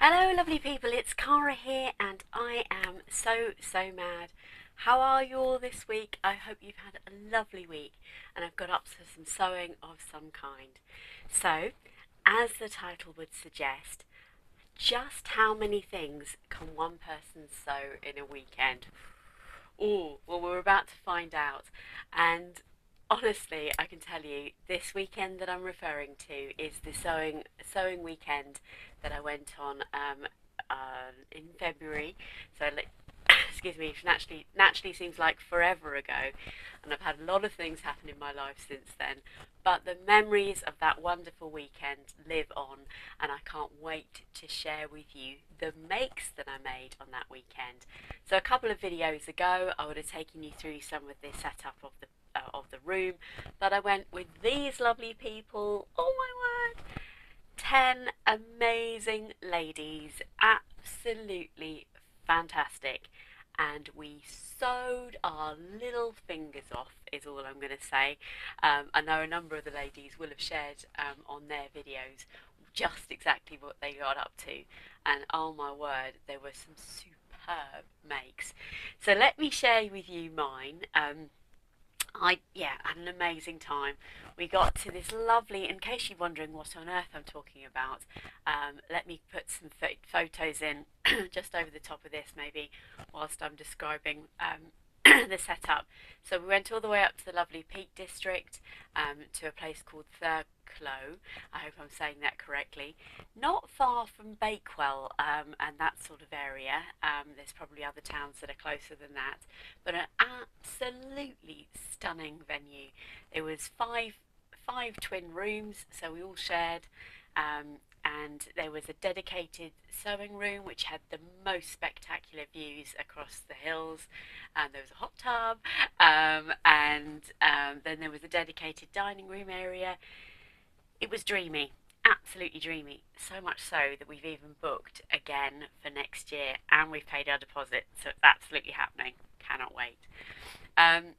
Hello lovely people, it's Cara here and I am so mad. How are you all this week? I hope you've had a lovely week and I've got up to some sewing of some kind. So, as the title would suggest, just how many things can one person sew in a weekend? Oh, well we're about to find out, and honestly I can tell you this weekend that I'm referring to is the sewing weekend that I went on in February. So excuse me, it naturally seems like forever ago, and I've had a lot of things happen in my life since then. But the memories of that wonderful weekend live on, and I can't wait to share with you the makes that I made on that weekend. So a couple of videos ago, I would have taken you through some of the setup of the room, but I went with these lovely people. Oh my word! 10 amazing ladies, absolutely fantastic, and we sewed our little fingers off is all I'm going to say. I know a number of the ladies will have shared on their videos just exactly what they got up to, and oh my word, there were some superb makes. So let me share with you mine. I had an amazing time. We got to this lovely, in case you're wondering what on earth I'm talking about, let me put some photos in just over the top of this maybe whilst I'm describing the setup. So we went all the way up to the lovely Peak District, to a place called Thurclow. I hope I'm saying that correctly. Not far from Bakewell and that sort of area. There's probably other towns that are closer than that, but an absolutely stunning venue. It was five twin rooms, so we all shared. And there was a dedicated sewing room which had the most spectacular views across the hills, and there was a hot tub, and then there was a dedicated dining room area. It was dreamy, absolutely dreamy, so much so that we've even booked again for next year, and we've paid our deposit, so it's absolutely happening. Cannot wait. And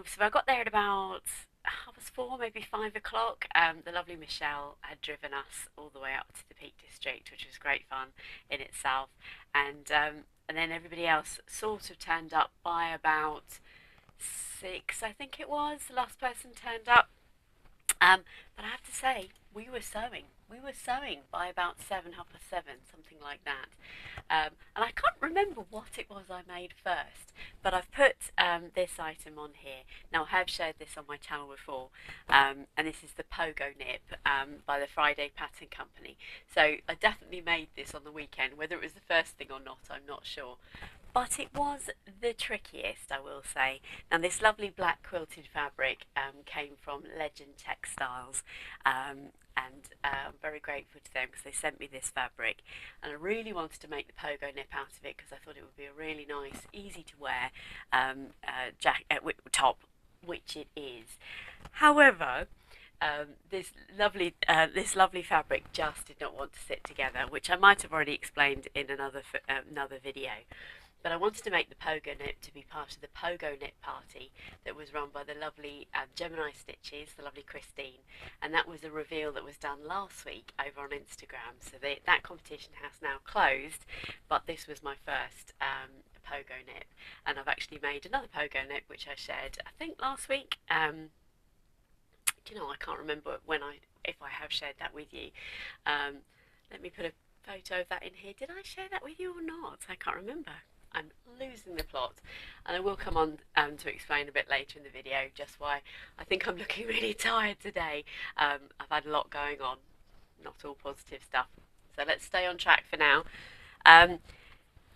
so I got there at about 4:30, maybe 5 o'clock. The lovely Michelle had driven us all the way up to the Peak District, which was great fun in itself. And then everybody else sort of turned up by about 6, I think it was. The last person turned up. But I have to say, we were sewing. We were sewing by about 7, 7:30, something like that. And I can't remember what it was I made first, but I've put this item on here. Now, I have shared this on my channel before, and this is the Pogonip by the Friday Pattern Company. So I definitely made this on the weekend. Whether it was the first thing or not, I'm not sure. But it was the trickiest, I will say. Now, this lovely black quilted fabric came from Legend Textiles, and I'm very grateful to them because they sent me this fabric, and I really wanted to make the pogo nip out of it because I thought it would be a really nice, easy to wear top, which it is. However, this lovely fabric just did not want to sit together, which I might have already explained in another video. But I wanted to make the Pogo Nip to be part of the Pogo Nip party that was run by the lovely Gemini Stitches, the lovely Christine, and that was a reveal that was done last week over on Instagram. So that competition has now closed, but this was my first Pogo Nip, and I've actually made another Pogo Nip which I shared, I think, last week. You know, I can't remember if I have shared that with you. Let me put a photo of that in here. Did I share that with you or not? I can't remember. I'm losing the plot, and I will come on to explain a bit later in the video just why I think I'm looking really tired today. I've had a lot going on, not all positive stuff, so let's stay on track for now.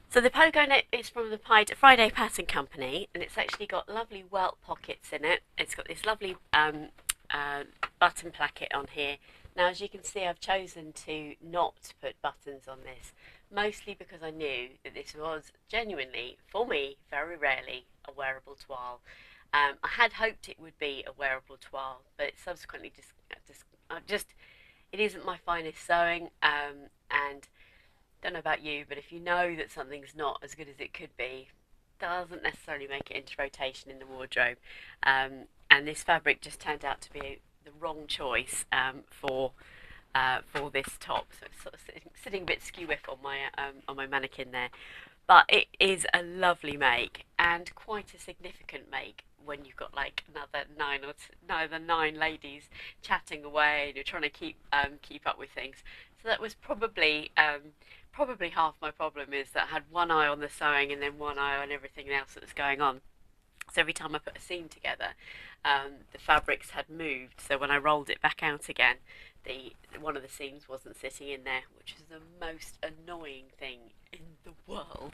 So the Pogo Nip is from the Friday Pattern Company, and it's actually got lovely welt pockets in it. It's got this lovely button placket on here. Now, as you can see, I've chosen to not put buttons on this, mostly because I knew that this was genuinely, for me, very rarely a wearable toile. I had hoped it would be a wearable toile, but it subsequently it isn't my finest sewing, and Don't know about you, but if you know that something's not as good as it could be, doesn't necessarily make it into rotation in the wardrobe. And this fabric just turned out to be the wrong choice for this top. So it's sort of sitting a bit skew-whiff on my mannequin there. But it is a lovely make and quite a significant make when you've got like another nine ladies chatting away and you're trying to keep up with things. So that was probably half my problem, is that I had one eye on the sewing and then one eye on everything else that was going on. So every time I put a seam together, the fabrics had moved. So when I rolled it back out again, the one of the seams wasn't sitting in there, which is the most annoying thing in the world.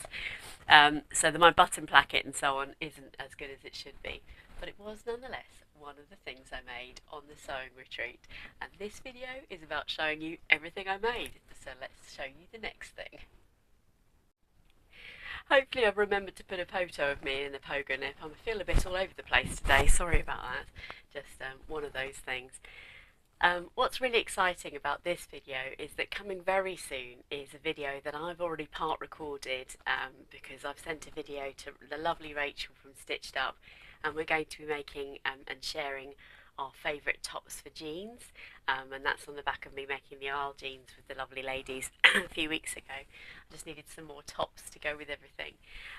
So my button placket and so on isn't as good as it should be, but it was nonetheless one of the things I made on the sewing retreat. And this video is about showing you everything I made. So let's show you the next thing. Hopefully I've remembered to put a photo of me in the Pogonip. I feel a bit all over the place today, sorry about that. Just one of those things. What's really exciting about this video is that coming very soon is a video that I've already part recorded, because I've sent a video to the lovely Rachel from Stitched Up, and we're going to be making and sharing our favourite tops for jeans, and that's on the back of me making the aisle jeans with the lovely ladies a few weeks ago. I just needed some more tops to go with everything,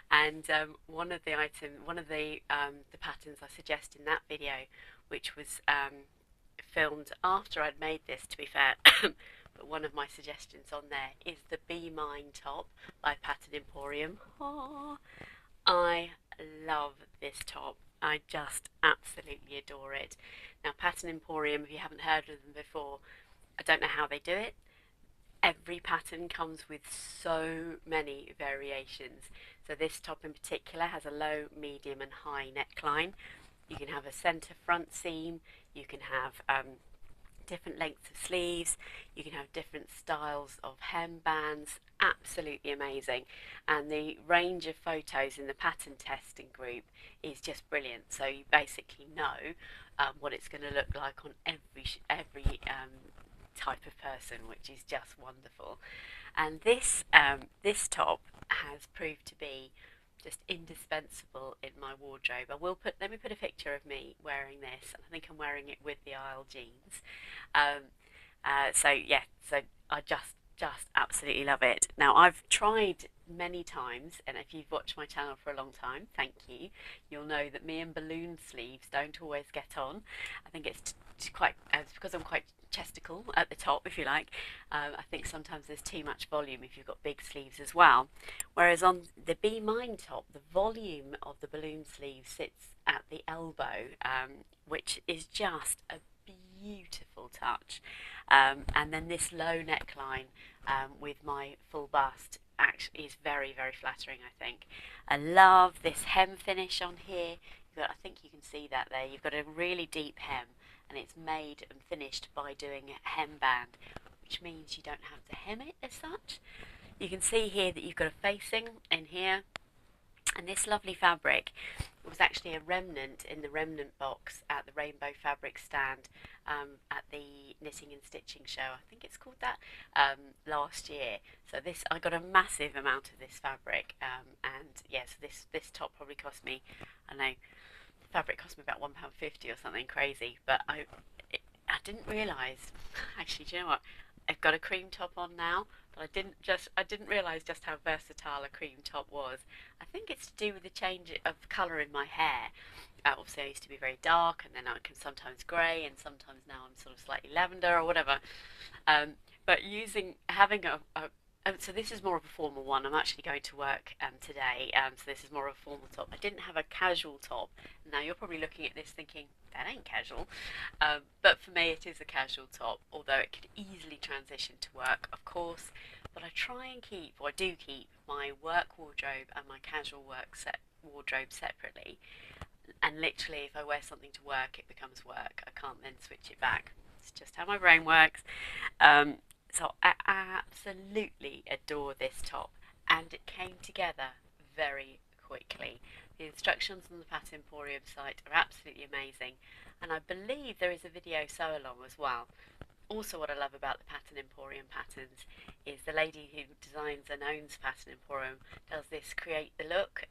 and one of the patterns I suggest in that video, which was filmed after I'd made this, to be fair, but one of my suggestions on there is the Be Mine top by Pattern Emporium. Oh, I love this top. I just absolutely adore it. Now, Pattern Emporium, if you haven't heard of them before, I don't know how they do it. Every pattern comes with so many variations. So this top in particular has a low, medium and high neckline. You can have a centre front seam, you can have different lengths of sleeves, you can have different styles of hem bands, absolutely amazing. And the range of photos in the pattern testing group is just brilliant. So you basically know what it's going to look like on every type of person, which is just wonderful. And this top has proved to be just indispensable in my wardrobe. Let me put a picture of me wearing this. I think I'm wearing it with the aisle jeans. So yeah, so I just absolutely love it. Now, I've tried many times, and if you've watched my channel for a long time, thank you, you'll know that me and balloon sleeves don't always get on. I think it's because I'm quite chesticle at the top, if you like. I think sometimes there's too much volume if you've got big sleeves as well. Whereas on the Be Mine top, the volume of the balloon sleeve sits at the elbow, which is just a beautiful touch. And then this low neckline with my full bust actually is very, very flattering, I think. I love this hem finish on here. I think you can see that there. You've got a really deep hem, and it's made and finished by doing a hem band, which means you don't have to hem it as such. You can see here that you've got a facing in here, and this lovely fabric was actually a remnant in the remnant box at the Rainbow Fabric stand at the Knitting and Stitching show, I think it's called that, last year. So I got a massive amount of this fabric, and yes, this top probably cost me, I don't know, the fabric cost me about £1.50 or something crazy, but I didn't realise, actually, do you know what, I've got a cream top on now, but I didn't realise just how versatile a cream top was. I think it's to do with the change of colour in my hair. Obviously I used to be very dark, and then I can sometimes grey, and sometimes now I'm sort of slightly lavender or whatever. But so this is more of a formal one. I'm actually going to work today, so this is more of a formal top. I didn't have a casual top. Now you're probably looking at this thinking, that ain't casual. But for me it is a casual top, although it could easily transition to work, of course. But I try and do keep my work wardrobe and my casual wardrobe separately. And literally, if I wear something to work, it becomes work. I can't then switch it back. It's just how my brain works. So I absolutely adore this top, and it came together very quickly. The instructions on the Pattern Emporium site are absolutely amazing, and I believe there is a video sew along as well. Also, what I love about the Pattern Emporium patterns is the lady who designs and owns Pattern Emporium does this create the look.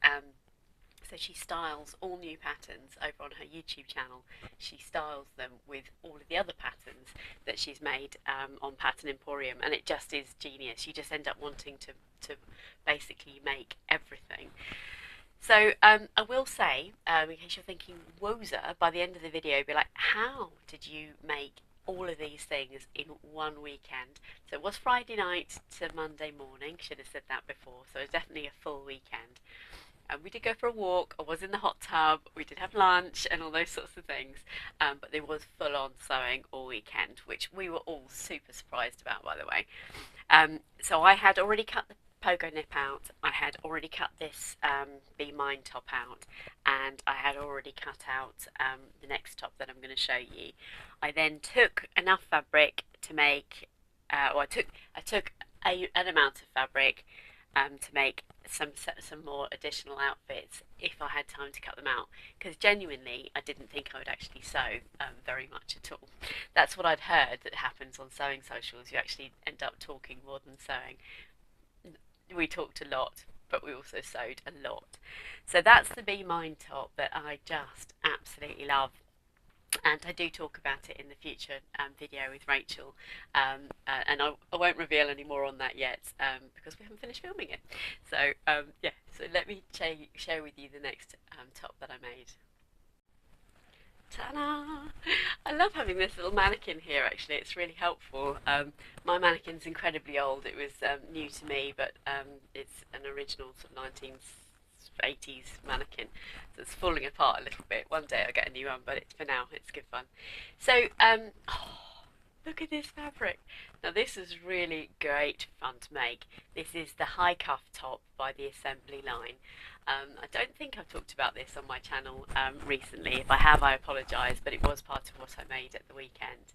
So she styles all new patterns over on her YouTube channel. She styles them with all of the other patterns that she's made on Pattern Emporium, and it just is genius. You just end up wanting to basically make everything. So I will say, in case you're thinking, woza, by the end of the video, be like, how did you make all of these things in one weekend? So it was Friday night to Monday morning. Should have said that before. So it was definitely a full weekend. And we did go for a walk. I was in the hot tub. We did have lunch and all those sorts of things. But there was full-on sewing all weekend, which we were all super surprised about, by the way. So I had already cut the Pogonip out. I had already cut this Be Mine top out, and I had already cut out the next top that I'm going to show you. I then took enough fabric to make, I took an amount of fabric to make some more additional outfits if I had time to cut them out, because genuinely I didn't think I would actually sew very much at all. That's what I'd heard that happens on sewing socials. You actually end up talking more than sewing. We talked a lot, but we also sewed a lot. So that's the Be Mine top that I just absolutely love. And I do talk about it in the future video with Rachel, and I won't reveal any more on that yet because we haven't finished filming it. So yeah, so let me share with you the next top that I made. Ta-da! I love having this little mannequin here, actually. It's really helpful. My mannequin's incredibly old. It was new to me, but it's an original sort of 1980s mannequin, so it's falling apart a little bit. One day I'll get a new one, but for now it's good fun. So oh, look at this fabric. Now this is really great fun to make. This is the high cuff top by the Assembly line. I don't think I've talked about this on my channel recently. If I have, I apologise, but it was part of what I made at the weekend.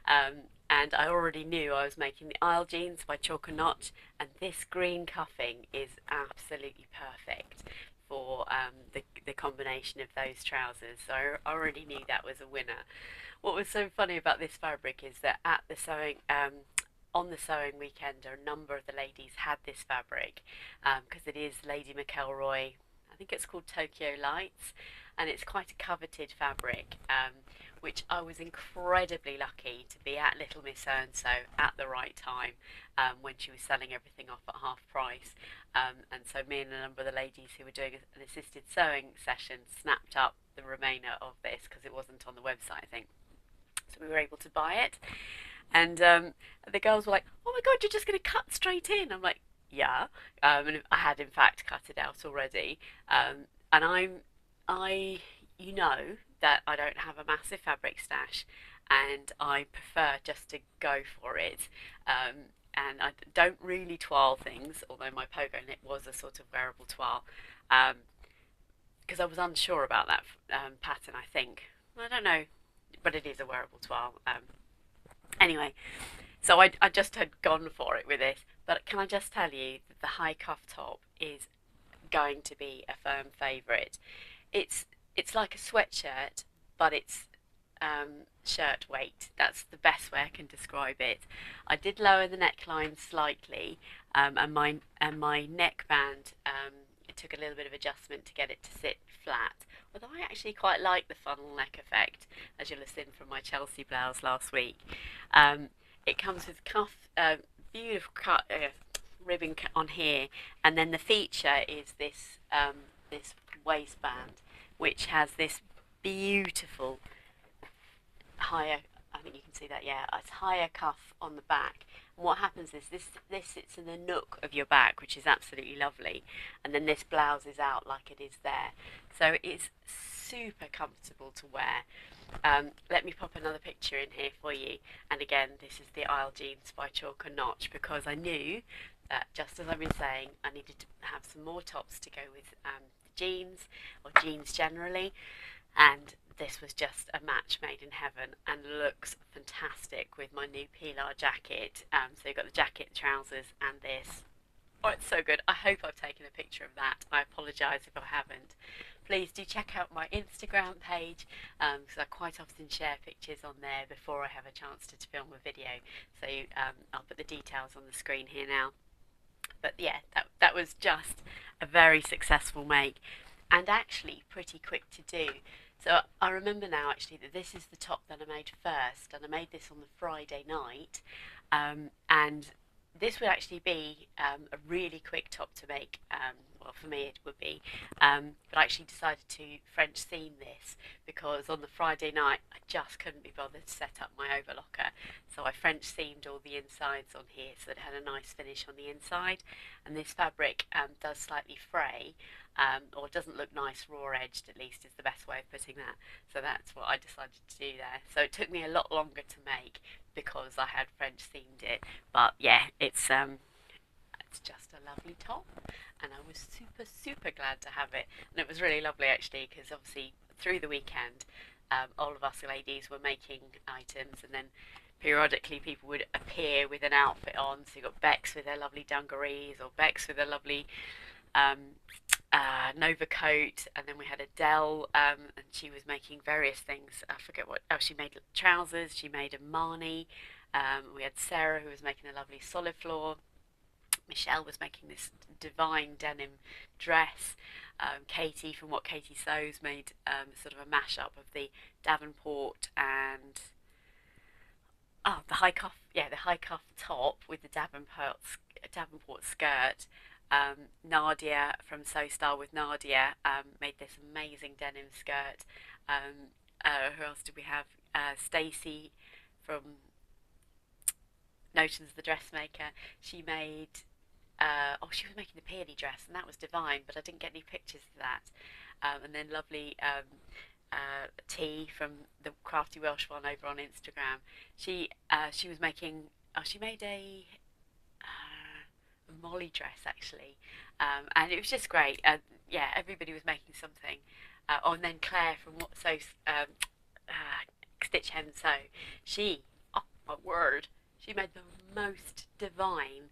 And I already knew I was making the aisle jeans by Chalk and Notch, and this green cuffing is absolutely perfect for the combination of those trousers. So I already knew that was a winner. What was so funny about this fabric is that at the sewing on the sewing weekend, a number of the ladies had this fabric because it is Lady McElroy. I think it's called Tokyo Lights, and it's quite a coveted fabric, which I was incredibly lucky to be at Little Miss So at the right time when she was selling everything off at half price. And so me and a number of the ladies who were doing an assisted sewing session snapped up the remainder of this because it wasn't on the website, I think. So we were able to buy it. And the girls were like, "Oh my God, you're just going to cut straight in?" I'm like, "Yeah." And I had in fact cut it out already. And you know that I don't have a massive fabric stash, and I prefer just to go for it. And I don't really twirl things, although my Pogonip was a sort of wearable twirl, because I was unsure about that pattern. I think, I don't know, but it is a wearable twirl. Anyway, so I just had gone for it with this, but can I just tell you that the high cuff top is going to be a firm favourite. It's like a sweatshirt, but it's shirt weight. That's the best way I can describe it. I did lower the neckline slightly, and my neckband, it took a little bit of adjustment to get it to sit flat. Although I actually quite like the funnel neck effect, as you'll have seen from my Chelsea blouse last week. It comes with beautiful ribbon on here, and then the feature is this this waistband, which has this beautiful higher, I think you can see that, yeah, it's higher cuff on the back. And what happens is this sits in the nook of your back, which is absolutely lovely, and then this blouse is out like it is there. So it's super comfortable to wear. Let me pop another picture in here for you. And again, this is the aisle jeans by Chalk and Notch, because I knew that, just as I've been saying, I needed to have some more tops to go with the jeans, or jeans generally, and this was just a match made in heaven and looks fantastic with my new Pilar jacket. So you've got the jacket, the trousers, and this. Oh, it's so good. I hope I've taken a picture of that. I apologise if I haven't. Please do check out my Instagram page because I quite often share pictures on there before I have a chance to film a video. So I'll put the details on the screen here now. But yeah, that was just a very successful make and actually pretty quick to do. So I remember now actually that this is the top that I made first, and I made this on the Friday night, and this would actually be a really quick top to make. Well, for me it would be, but I actually decided to French theme this because on the Friday night I just couldn't be bothered to set up my overlocker. So I French themed all the insides on here so that it had a nice finish on the inside. And this fabric does slightly fray, or doesn't look nice raw edged, at least is the best way of putting that. So that's what I decided to do there. So it took me a lot longer to make because I had French themed it. But yeah, it's just a lovely top, and I was super glad to have it. And it was really lovely actually because obviously through the weekend all of us ladies were making items, and then periodically people would appear with an outfit on. So you got Bex with their lovely dungarees, or Bex with their lovely um, Nova coat, and then we had Adele, and she was making various things. I forget what. Oh, she made trousers. She made a Marnie. We had Sarah who was making a lovely solid floor. Michelle was making this divine denim dress. Katie from What Katie Sews made sort of a mashup of the Davenport and the high cuff, yeah, the high cuff top with the Davenport skirt. Nadia from Sew Star with Nadia made this amazing denim skirt. Who else did we have? Stacey from Notions the Dressmaker. She made she was making the peony dress, and that was divine, but I didn't get any pictures of that. And then lovely T from the Crafty Welsh one over on Instagram. She was making. Oh, she made a Molly dress actually, and it was just great. Yeah, everybody was making something. And then Claire from What So Stitch Hem Sew. Oh my word, she made the most divine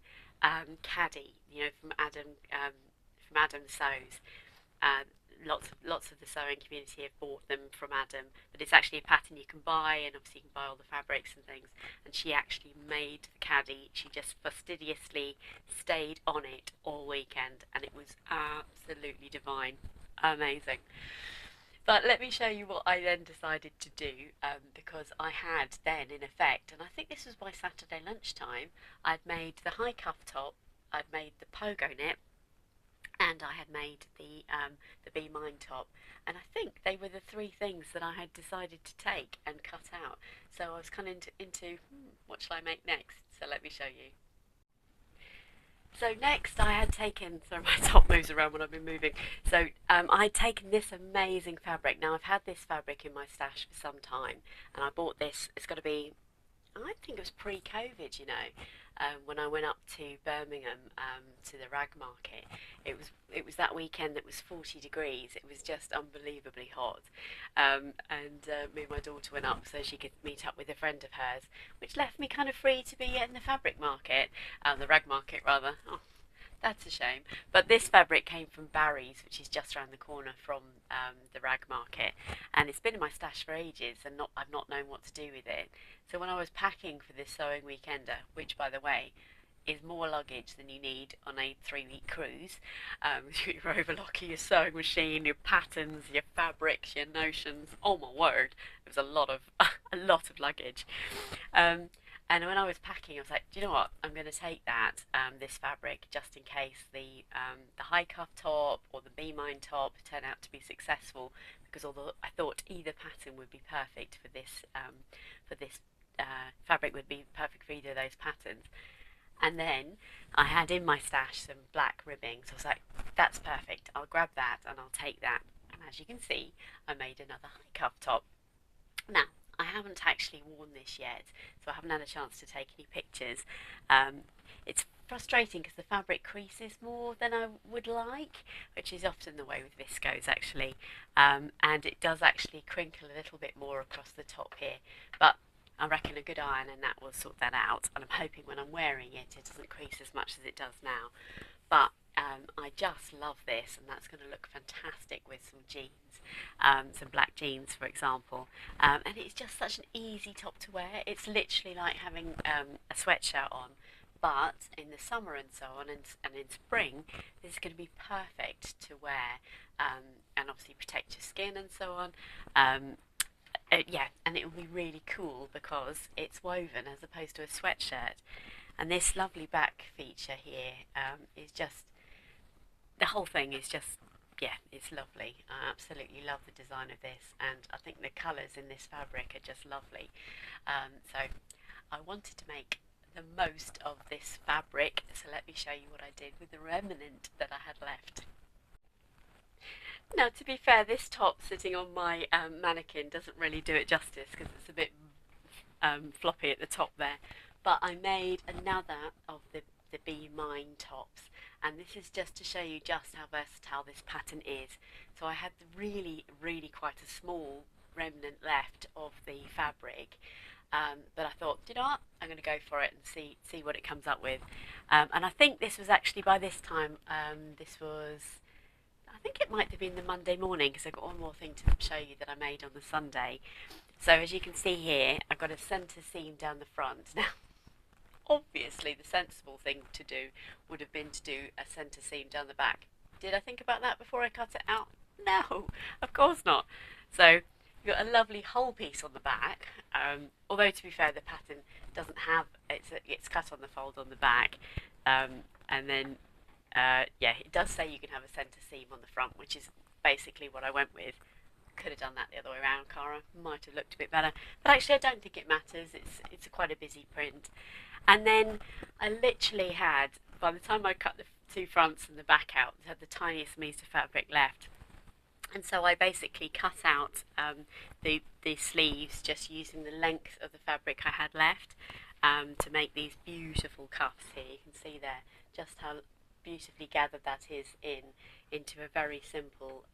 caddy, from Adam Sews. Lots of the sewing community have bought them from Adam, but it's actually a pattern you can buy, and obviously you can buy all the fabrics and things. And she actually made the caddy. She just fastidiously stayed on it all weekend, and it was absolutely divine, amazing. But let me show you what I then decided to do, because I had then, in effect, and I think this was by Saturday lunchtime, I'd made the high cuff top, I'd made the Pogonip, and I had made the Be Mine top. And I think they were the three things that I had decided to take and cut out. So I was kind of into what shall I make next? So let me show you. So next I had taken, sorry my top moves around when I've been moving, so I had taken this amazing fabric. Now I've had this fabric in my stash for some time, and I bought this, it's got to be, I think it was pre-Covid, when I went up to Birmingham to the rag market. It was that weekend that was 40 degrees. It was just unbelievably hot, and me and my daughter went up so she could meet up with a friend of hers, which left me kind of free to be in the fabric market, the rag market rather. Oh, that's a shame. But this fabric came from Barry's, which is just around the corner from the rag market, and it's been in my stash for ages, and I've not known what to do with it. So when I was packing for this sewing weekender, which by the way is more luggage than you need on a 3-week cruise, your overlocker, your sewing machine, your patterns, your fabrics, your notions. Oh my word, it was a lot of a lot of luggage. And when I was packing, I was like, do you know what? I'm going to take that, this fabric, just in case the high cuff top or the Be Mine top turn out to be successful. Because although I thought either pattern would be perfect for this fabric would be perfect for either of those patterns. And then I had in my stash some black ribbing, so I was like, that's perfect. I'll grab that and I'll take that. And as you can see, I made another high cuff top. Now, I haven't actually worn this yet, so I haven't had a chance to take any pictures. It's frustrating because the fabric creases more than I would like, which is often the way with viscose actually, and it does actually crinkle a little bit more across the top here, but I reckon a good iron and that will sort that out, and I'm hoping when I'm wearing it, it doesn't crease as much as it does now. but I just love this, and that's going to look fantastic with some jeans, some black jeans, for example. And it's just such an easy top to wear. It's literally like having a sweatshirt on, but in the summer and so on, and in spring, this is going to be perfect to wear, and obviously protect your skin and so on. Yeah, and it will be really cool because it's woven as opposed to a sweatshirt. And this lovely back feature here is just, the whole thing is just, yeah, it's lovely. I absolutely love the design of this, and I think the colours in this fabric are just lovely. So I wanted to make the most of this fabric, so let me show you what I did with the remnant that I had left. Now, to be fair, this top sitting on my mannequin doesn't really do it justice because it's a bit floppy at the top there. But I made another of the Be Mine tops, and this is just to show you just how versatile this pattern is. So I had really, really quite a small remnant left of the fabric, but I thought, you know what, I'm going to go for it and see what it comes up with. And I think this was actually, by this time, I think it might have been the Monday morning, because I've got one more thing to show you that I made on the Sunday. So as you can see here, I've got a centre seam down the front. Now, obviously the sensible thing to do would have been to do a centre seam down the back. Did I think about that before I cut it out? No, of course not. So you've got a lovely whole piece on the back, although to be fair the pattern doesn't have, it's cut on the fold on the back, and then yeah, it does say you can have a centre seam on the front, which is basically what I went with. Could have done that the other way around, Cara. Might have looked a bit better, but actually I don't think it matters. It's quite a busy print. And then I literally had, by the time I cut the two fronts and the back out, I had the tiniest piece of fabric left. And so I basically cut out the sleeves just using the length of the fabric I had left to make these beautiful cuffs here. You can see there just how beautifully gathered that is into a very simple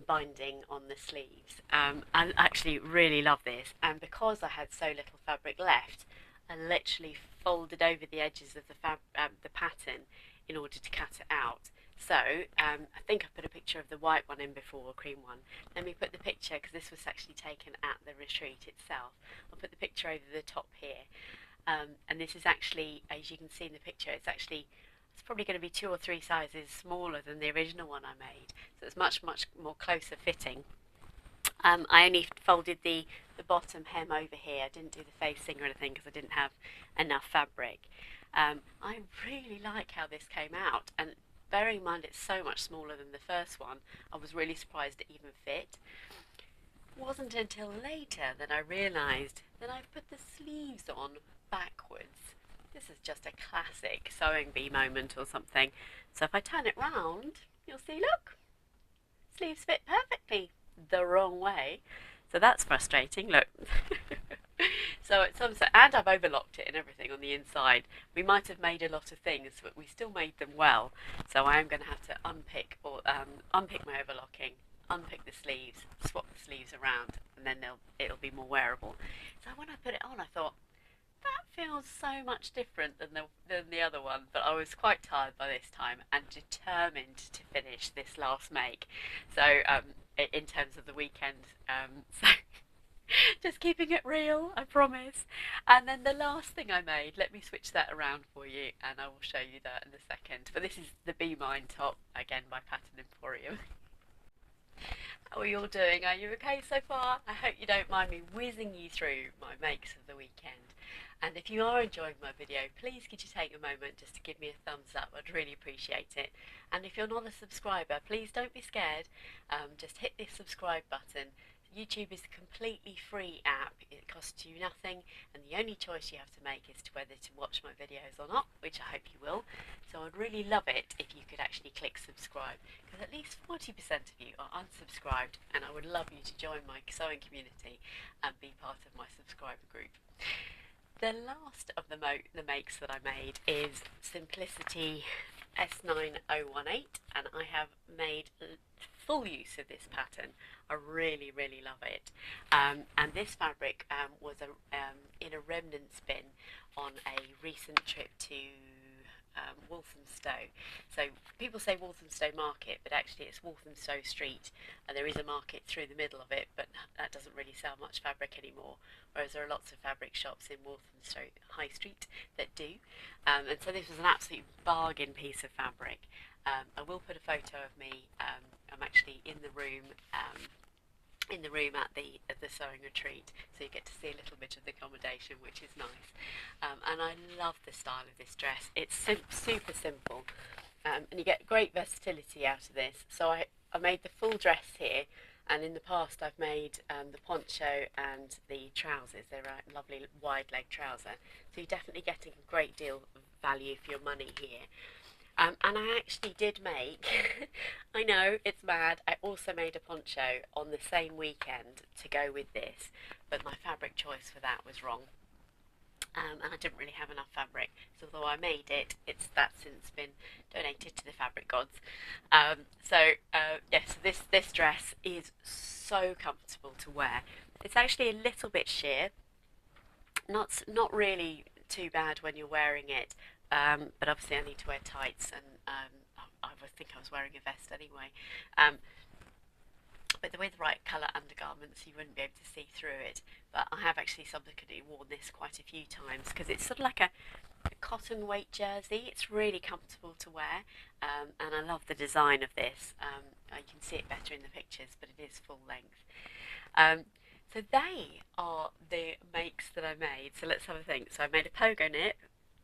binding on the sleeves. I actually really love this, and because I had so little fabric left, I literally folded over the edges of the pattern in order to cut it out. So I think I put a picture of the white one in before, cream one. Let me put the picture, because this was actually taken at the retreat itself. I'll put the picture over the top here. And this is actually, as you can see in the picture, it's probably going to be 2 or 3 sizes smaller than the original one I made. So it's much, much more closer fitting. I only folded the bottom hem over here. I didn't do the facing or anything because I didn't have enough fabric. I really like how this came out, and bearing in mind it's so much smaller than the first one, I was really surprised it even fit. It wasn't until later that I realised that I've put the sleeves on backwards. This is just a classic sewing bee moment or something. So if I turn it round, you'll see, look, sleeves fit perfectly the wrong way. So that's frustrating, look. So at some stage, and I've overlocked it and everything on the inside. We might have made a lot of things, but we still made them well. So I am going to have to unpick my overlocking, unpick the sleeves, swap the sleeves around, and then it'll be more wearable. So when I put it on, I thought, that feels so much different than the other one, but I was quite tired by this time and determined to finish this last make. So in terms of the weekend, so just keeping it real, I promise. And then the last thing I made, let me switch that around for you and I will show you that in a second. But this is the Be Mine top, again by Pattern Emporium. How are you all doing? Are you okay so far? I hope you don't mind me whizzing you through my makes of the weekend. And if you are enjoying my video, please could you take a moment just to give me a thumbs up? I'd really appreciate it. And if you're not a subscriber, please don't be scared. Just hit the subscribe button. YouTube is a completely free app. It costs you nothing, and the only choice you have to make is to whether to watch my videos or not, which I hope you will. So I'd really love it if you could actually click subscribe, because at least 40% of you are unsubscribed, and I would love you to join my sewing community and be part of my subscriber group. The last of the makes that I made is Simplicity S9018, and I have made full use of this pattern. I really, really love it. And this fabric was in a remnants bin on a recent trip to Walthamstow. So people say Walthamstow Market, but actually it's Walthamstow Street, and there is a market through the middle of it, but that doesn't really sell much fabric anymore, whereas there are lots of fabric shops in Walthamstow High Street that do. And so this was an absolute bargain piece of fabric. I will put a photo of me. I'm actually in the room at the sewing retreat, so you get to see a little bit of the accommodation, which is nice. And I love the style of this dress. It's super simple, and you get great versatility out of this. So I made the full dress here, and in the past I've made the poncho and the trousers. They're a lovely wide leg trouser, so you're definitely getting a great deal of value for your money here. And I actually did make, I know it's mad, I also made a poncho on the same weekend to go with this, but my fabric choice for that was wrong. And I didn't really have enough fabric, so although I made it, that's since been donated to the fabric gods. Yes, this dress is so comfortable to wear. It's actually a little bit sheer, not really too bad when you're wearing it, but obviously I need to wear tights, and I would think I was wearing a vest anyway. But with the right colour undergarments, you wouldn't be able to see through it. But I have actually subsequently worn this quite a few times because it's sort of like a cotton weight jersey. It's really comfortable to wear, and I love the design of this. You can see it better in the pictures, but it is full length. So they are the makes that I made. So let's have a think. So I made a Pogonip,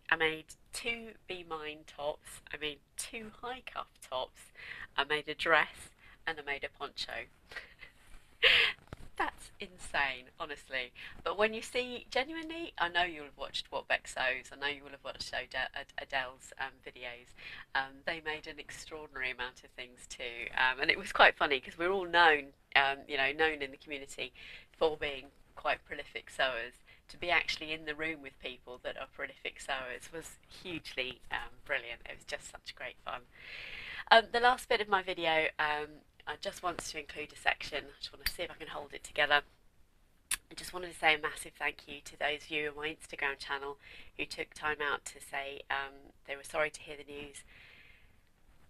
I made 2 Be Mine tops, I made 2 high cuff tops, I made a dress, and I made a poncho. That's insane, honestly. But when you see, genuinely, I know you'll have watched What Beck Sews, I know you will have watched Adele's videos. They made an extraordinary amount of things too, and it was quite funny because we're all known, known in the community for being quite prolific sewers. To be actually in the room with people that are prolific sewers was hugely brilliant. It was just such great fun. The last bit of my video, I just wanted to include a section. I just want to see if I can hold it together. I just wanted to say a massive thank you to those of you on my Instagram channel who took time out to say they were sorry to hear the news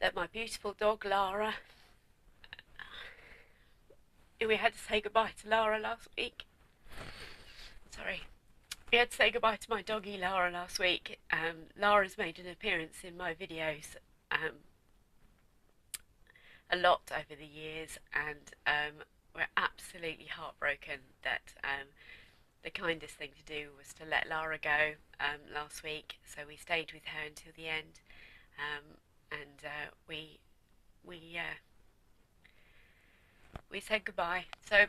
that my beautiful dog Lara, we had to say goodbye to Lara last week. Sorry. We had to say goodbye to my doggy Lara last week. Lara's made an appearance in my videos a lot over the years, and we're absolutely heartbroken that the kindest thing to do was to let Lara go last week. So we stayed with her until the end, and we said goodbye. So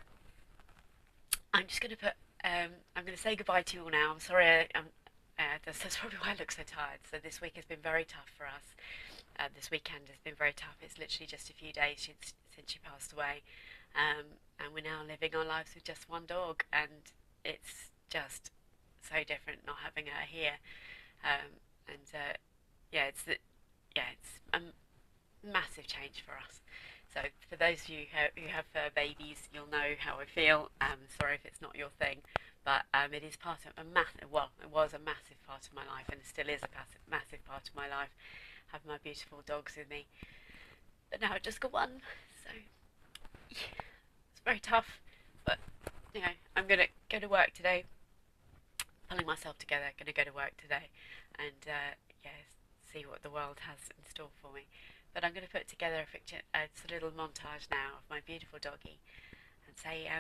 I'm just going to put. I'm going to say goodbye to you all now. I'm sorry. That's probably why I look so tired. So this week has been very tough for us. This weekend has been very tough. It's literally just a few days since she passed away, and we're now living our lives with just one dog, and it's just so different not having her here. It's a massive change for us. So for those of you who have babies, you'll know how I feel. Sorry if it's not your thing, but it is part of a massive. Well, it was a massive part of my life, and it still is a massive part of my life. Have my beautiful dogs with me, but now I've just got one. So yeah, it's very tough, but I'm gonna go to work today. Pulling myself together, gonna go to work today, and see what the world has in store for me. But I'm going to put together a little montage now of my beautiful doggy and say,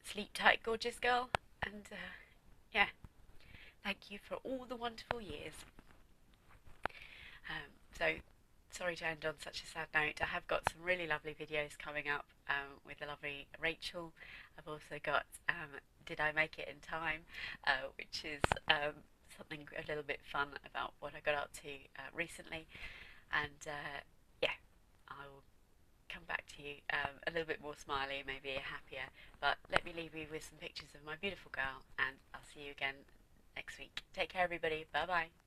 sleep tight, gorgeous girl. And thank you for all the wonderful years. So sorry to end on such a sad note. I have got some really lovely videos coming up with the lovely Rachel. I've also got Did I Make It in Time, which is something a little bit fun about what I got up to recently. And I will come back to you a little bit more smiley, maybe happier. But let me leave you with some pictures of my beautiful girl, and I'll see you again next week. Take care, everybody. Bye bye.